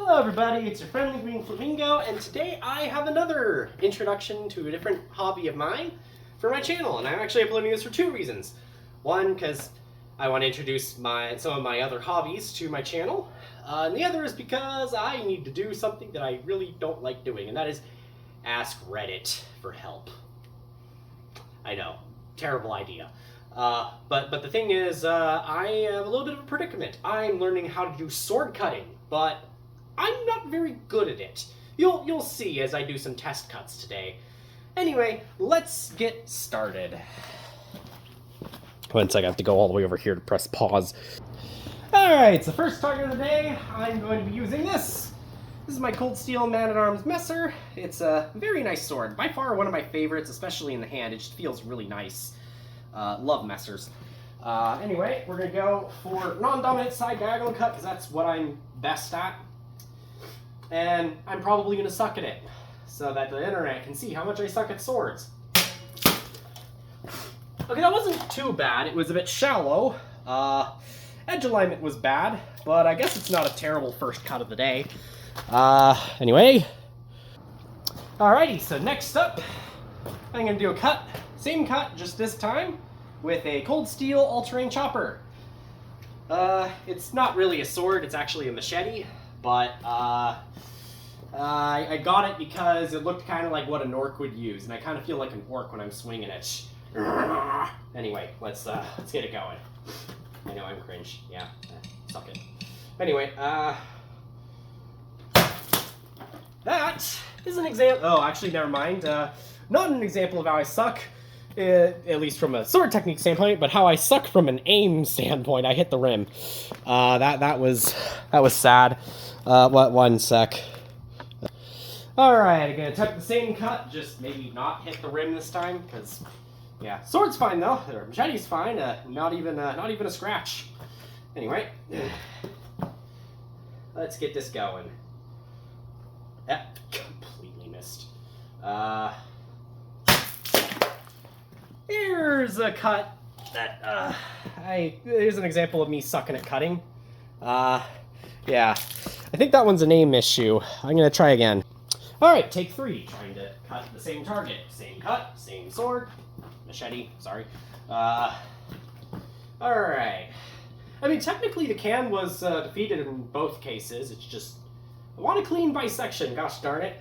Hello everybody, it's your friendly green flamingo, and today I have another introduction to a different hobby of mine for my channel, and I'm actually uploading this for two reasons. One, because I want to introduce some of my other hobbies to my channel, and the other is because I need to do something that I really don't like doing, and that is ask Reddit for help. I know, terrible idea. But the thing is, I have a little bit of a predicament. I'm learning how to do sword cutting, but I'm not very good at it. You'll see as I do some test cuts today. Anyway, let's get started. One sec, I have to go all the way over here to press pause. Alright, so first target of the day, I'm going to be using this. This is my Cold Steel Man-at-Arms Messer. It's a very nice sword. By far one of my favorites, especially in the hand. It just feels really nice. Love Messers. Anyway, we're going to go for non-dominant side diagonal cut because that's what I'm best at. And I'm probably going to suck at it so that the internet can see how much I suck at swords. Okay, that wasn't too bad. It was a bit shallow. Edge alignment was bad, but I guess it's not a terrible first cut of the day. Anyway. Alrighty, so next up, I'm going to do a cut. Same cut, just this time, with a Cold Steel all-terrain chopper. It's not really a sword, it's actually a machete, but I got it because it looked kind of like what an orc would use, and I kind of feel like an orc when I'm swinging it. Anyway, let's get it going. I know I'm cringe. Yeah, suck it. Anyway, that is an example. Oh, actually, never mind. Not an example of how I suck, at least from a sword technique standpoint, but how I suck from an aim standpoint. I hit the rim. That was sad. One sec. Alright, I'm gonna attempt the same cut, just maybe not hit the rim this time, because, yeah, sword's fine though, or machete's fine, not even a scratch. Anyway, let's get this going. That completely missed. Here's a cut that, here's an example of me sucking at cutting. Yeah, I think that one's an aim issue. I'm gonna try again. Alright, take 3, trying to cut the same target. Same cut, same sword. Machete, sorry. Alright. I mean, technically the can was defeated in both cases. It's just, I want a clean bisection, gosh darn it.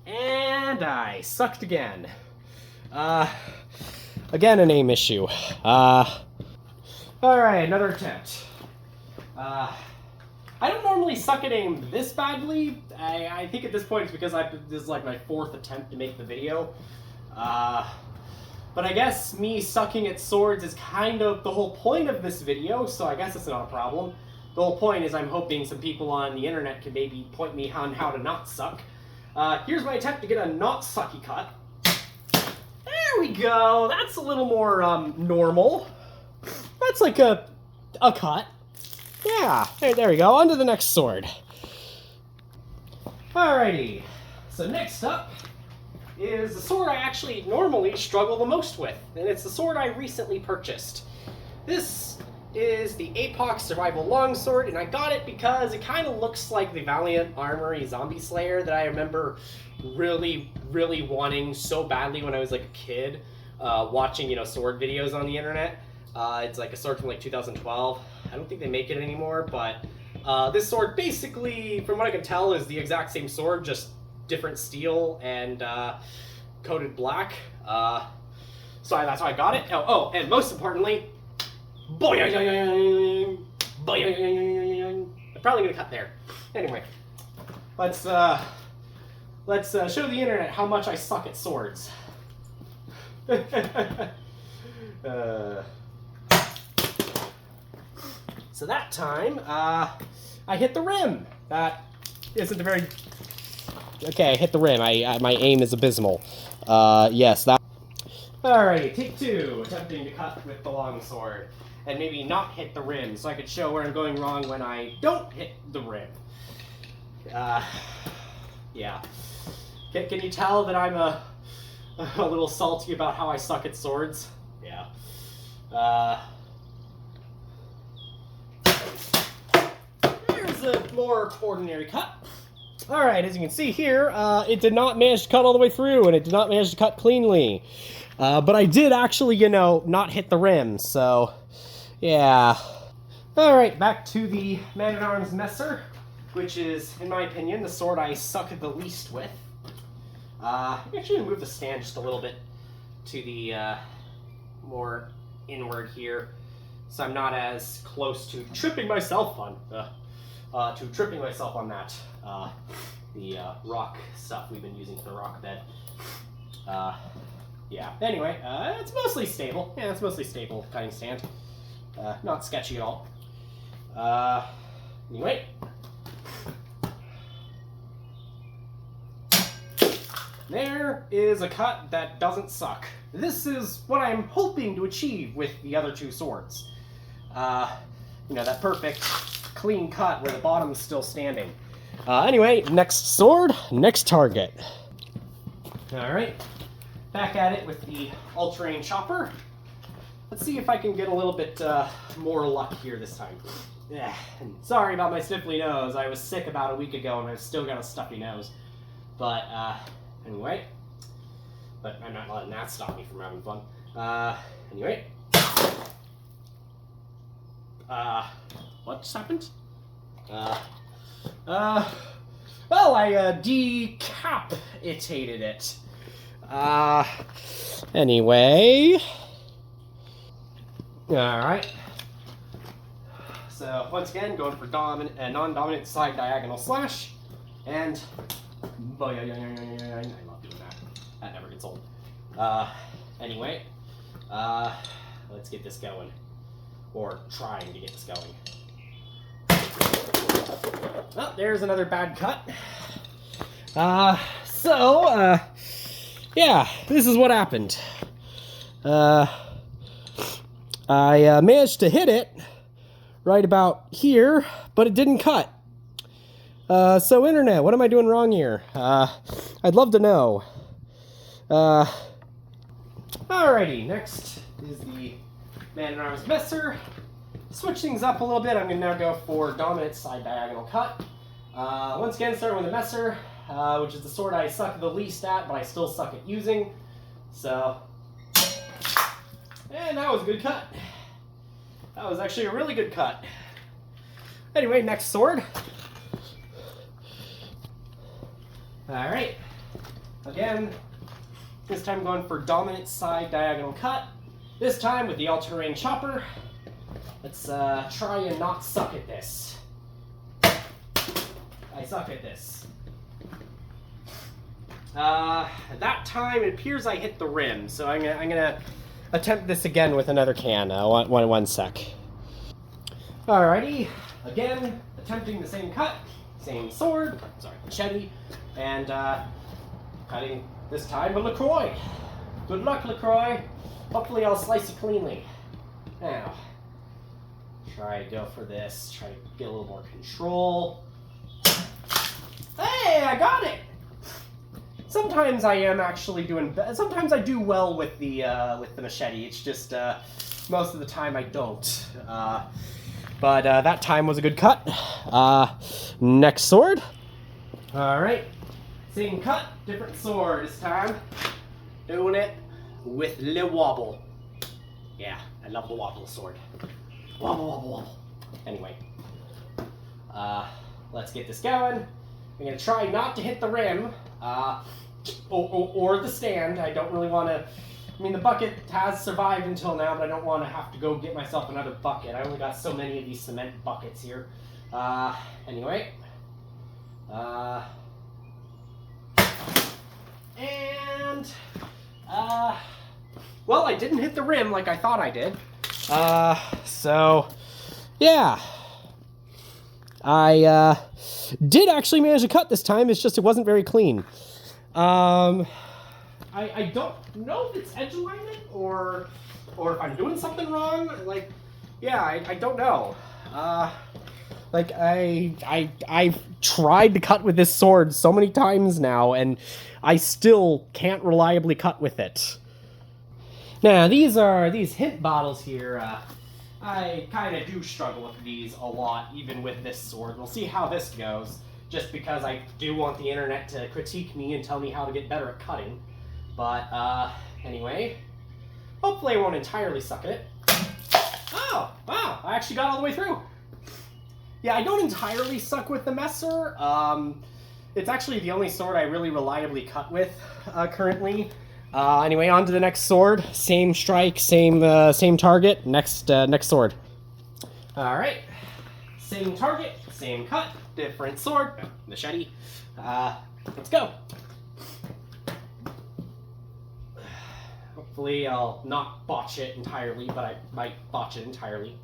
And I sucked again. Again an aim issue. Alright, another attempt. I don't normally suck at aim this badly. I think at this point it's because this is like my 4th attempt to make the video. But I guess me sucking at swords is kind of the whole point of this video, so I guess it's not a problem. The whole point is I'm hoping some people on the internet can maybe point me on how to not suck. Here's my attempt to get a not sucky cut. There we go. That's a little more normal. That's like a cut. Yeah, there we go. On to the next sword. Alrighty. So next up is the sword I actually normally struggle the most with, and it's the sword I recently purchased. This is the Apox Survival Longsword, and I got it because it kind of looks like the Valiant Armory Zombie Slayer that I remember really, really wanting so badly when I was like a kid, watching, sword videos on the internet. It's like a sword from like 2012. I don't think they make it anymore, but this sword basically, from what I can tell, is the exact same sword, just different steel and coated black. So that's why I got it. Oh, and most importantly, boing, boing. I'm probably gonna cut there. Anyway, let's show the internet how much I suck at swords. So that time, I hit the rim. That isn't a very... Okay, I hit the rim. My aim is abysmal. Yes, that... Alrighty, take 2. Attempting to cut with the longsword. And maybe not hit the rim, so I could show where I'm going wrong when I don't hit the rim. Yeah. Can you tell that I'm a little salty about how I suck at swords? Yeah. a more ordinary cut. All right, as you can see here, it did not manage to cut all the way through, and it did not manage to cut cleanly. But I did actually, you know, not hit the rim, so yeah. All right, back to the Man-at-Arms Messer, which is, in my opinion, the sword I suck at the least with. I'm actually gonna move the stand just a little bit to the more inward here, so I'm not as close to tripping myself on that. The rock stuff we've been using for the rock bed. Yeah. Anyway, it's mostly stable. Yeah, it's mostly stable cutting stand. Not sketchy at all. Anyway. There is a cut that doesn't suck. This is what I'm hoping to achieve with the other two swords. You know, that perfect clean cut where the bottom is still standing. Anyway, next sword, next target. Alright, back at it with the all-terrain chopper. Let's see if I can get a little bit more luck here this time. Yeah, sorry about my sniffly nose. I was sick about a week ago and I've still got a stuffy nose. But, anyway. But I'm not letting that stop me from having fun. Anyway. What just happened? Well, I, decapitated it. Anyway. Alright. So, once again, going for non-dominant side diagonal slash. And... I love doing that. That never gets old. Anyway. Let's get this going. Or trying to get this going. Oh, there's another bad cut. Yeah, this is what happened. I managed to hit it right about here, but it didn't cut. So internet, what am I doing wrong here? I'd love to know. Alrighty, next is the Man-at-Arms Messer. Switch things up a little bit, I'm going to now go for dominant side diagonal cut. Once again, starting with the Messer, which is the sword I suck the least at, but I still suck at using. So, and that was a good cut. That was actually a really good cut. Anyway, next sword. Alright. Again, this time going for dominant side diagonal cut. This time with the all-terrain chopper. Let's try and not suck at this. I suck at this. That time it appears I hit the rim, so I'm gonna attempt this again with another can. One sec. Alrighty, again attempting the same cut, same sword, sorry, machete, and cutting this time with LaCroix. Good luck, LaCroix. Hopefully I'll slice it cleanly. Now, try to go for this. Try to get a little more control. Hey, I got it! Sometimes I am actually doing. Sometimes I do well with the machete. It's just most of the time I don't. But that time was a good cut. Next sword. All right, same cut, different sword this time. Doing it with Le Wobble. Yeah, I love the Wobble sword. Wobble, wobble, wobble. Anyway, let's get this going. I'm gonna try not to hit the rim, or the stand. I don't really want to. I mean, the bucket has survived until now, but I don't want to have to go get myself another bucket. I only got so many of these cement buckets here. Anyway. Well, I didn't hit the rim like I thought I did. So, yeah. I, did actually manage to cut this time, it's just it wasn't very clean. I don't know if it's edge alignment or if I'm doing something wrong. Like, yeah, I don't know. Like, I've tried to cut with this sword so many times now, and I still can't reliably cut with it. Now, these hint bottles here, I kind of do struggle with these a lot, even with this sword. We'll see how this goes, just because I do want the internet to critique me and tell me how to get better at cutting. But, anyway, hopefully I won't entirely suck at it. Oh, wow, I actually got all the way through. Yeah, I don't entirely suck with the Messer. It's actually the only sword I really reliably cut with, currently. Anyway, on to the next sword. Same strike, same target. Next sword. All right, same target, same cut, different sword, machete. Let's go. Hopefully, I'll not botch it entirely, but I might botch it entirely.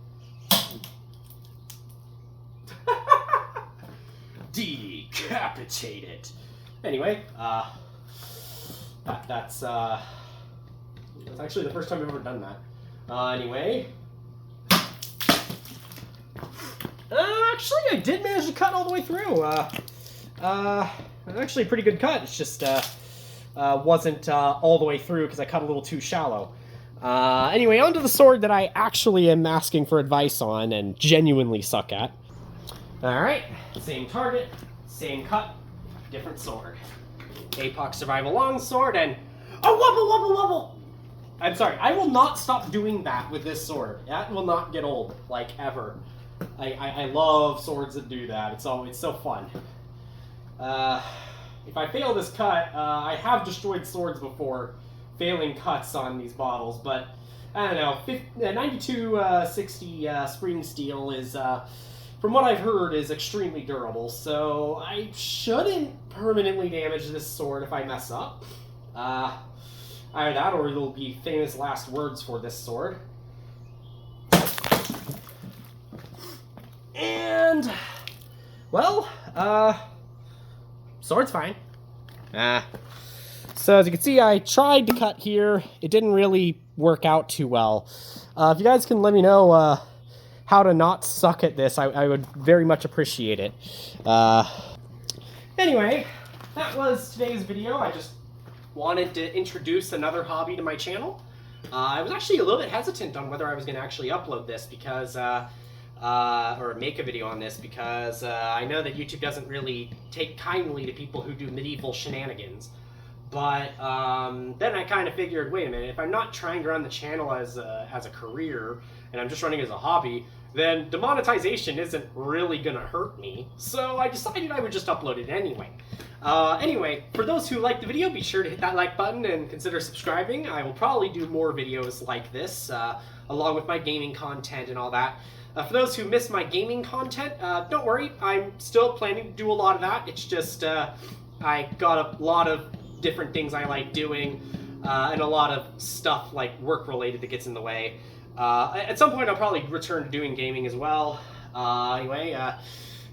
Decapitate it. Anyway, that's actually the first time I've ever done that. Anyway. Actually, I did manage to cut all the way through. Actually a pretty good cut. It's just, wasn't all the way through because I cut a little too shallow. Anyway, onto the sword that I actually am asking for advice on and genuinely suck at. Alright, same target, same cut, different sword. APOC Survival Longsword and... Oh, wobble, wobble, wobble! I'm sorry, I will not stop doing that with this sword. That will not get old, like, ever. I love swords that do that. It's so fun. If I fail this cut, I have destroyed swords before, failing cuts on these bottles, but I don't know. 9260 spring steel is, from what I've heard, is extremely durable, so I shouldn't permanently damage this sword if I mess up. Either that, or it'll be famous last words for this sword. And, well, sword's fine. So as you can see, I tried to cut here. It didn't really work out too well. If you guys can let me know how to not suck at this, I would very much appreciate it. Anyway, that was today's video. I just wanted to introduce another hobby to my channel. I was actually a little bit hesitant on whether I was going to actually upload this because, or make a video on this because I know that YouTube doesn't really take kindly to people who do medieval shenanigans. But then I kind of figured, wait a minute, if I'm not trying to run the channel as a career and I'm just running as a hobby, then demonetization isn't really going to hurt me. So I decided I would just upload it anyway. Anyway, for those who liked the video, be sure to hit that like button and consider subscribing. I will probably do more videos like this, along with my gaming content and all that. For those who miss my gaming content, don't worry, I'm still planning to do a lot of that. It's just I got a lot of different things I like doing, and a lot of stuff like work related that gets in the way. At some point I'll probably return to doing gaming as well.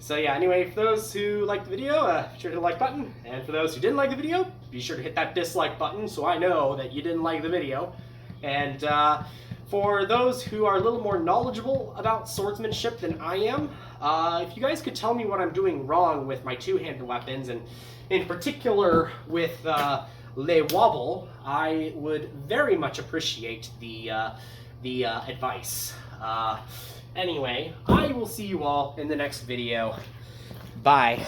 So yeah, anyway, for those who liked the video, be sure to hit the like button, and for those who didn't like the video, be sure to hit that dislike button so I know that you didn't like the video. And for those who are a little more knowledgeable about swordsmanship than I am, if you guys could tell me what I'm doing wrong with my two-handed weapons, and in particular with Le Wobble, I would very much appreciate the advice. Anyway, I will see you all in the next video. Bye.